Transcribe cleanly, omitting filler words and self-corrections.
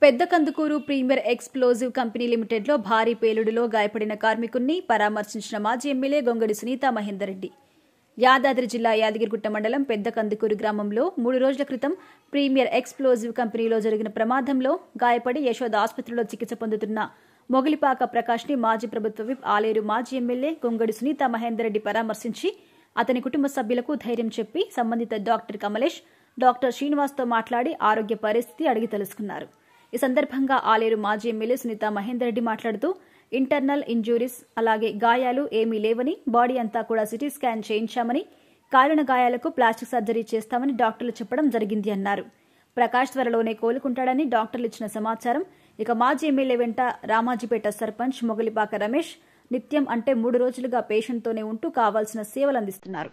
పెద్ద Kandukur premier explosive company లిమిటెడ్లో భారీ పేలుడులో గాయపడిన కార్మికుణ్ణి పరామర్శించిన మాజీ ఎమ్మెల్యే గొంగడి సునీతా మహేందర్ రెడ్డి. యాదాద్రి జిల్లా యాదగిరిగుట్ట మండలం పెద్ద కందుకూరు గ్రామంలో 3 రోజుల క్రితం ప్రీమియర్ ఎక్స్ప్లోజివ్ కంపెనీలో జరిగిన ప్రమాదంలో గాయపడి యశోద ఆసుపత్రిలో చికిత్స పొందుతున్న మొగిలిపాక ప్రకాష్ని మాజీ ప్రభుత్వ విప్ ఆలేరు మాజీ ఎమ్మెల్యే గొంగడి సునీతా మహేందర్ రెడ్డి పరామర్శించి అతని కుటుంబ సభ్యులకు ధైర్యం చెప్పి సంబంధిత డాక్టర్ కమలేష్, డాక్టర్ శ్రీనివాస్తో మాట్లాడి ఆరోగ్య పరిస్థితి అడిగి తెలుసుకున్నారు. ఈ సందర్భంగా ఆలేరు మాజీ ఎమ్మెల్యే సునీతా మహేందర్ రెడ్డి మాట్లాడుతూ ఇంటర్నల్ ఇంజూరీస్ అలాగే గాయాలు ఏమీ లేవని, బాడీ అంతా కూడా సిటీ స్కాన్ చేయించామని, కాలిన గాయాలకు ప్లాస్టిక్ సర్జరీ చేస్తామని డాక్టర్లు చెప్పడం జరిగింది అన్నారు. ప్రకాష్ త్వరలోనే కోలుకుంటాడని డాక్టర్లు ఇచ్చిన సమాచారం. ఇక మాజీ ఎమ్మెల్యే వెంట రామాజీపేట సర్పంచ్ మొగలిపాక రమేష్ నిత్యం అంటే 3 రోజులుగా పేషెంట్తోనే ఉంటూ కావాల్సిన సేవలు అందిస్తున్నారు.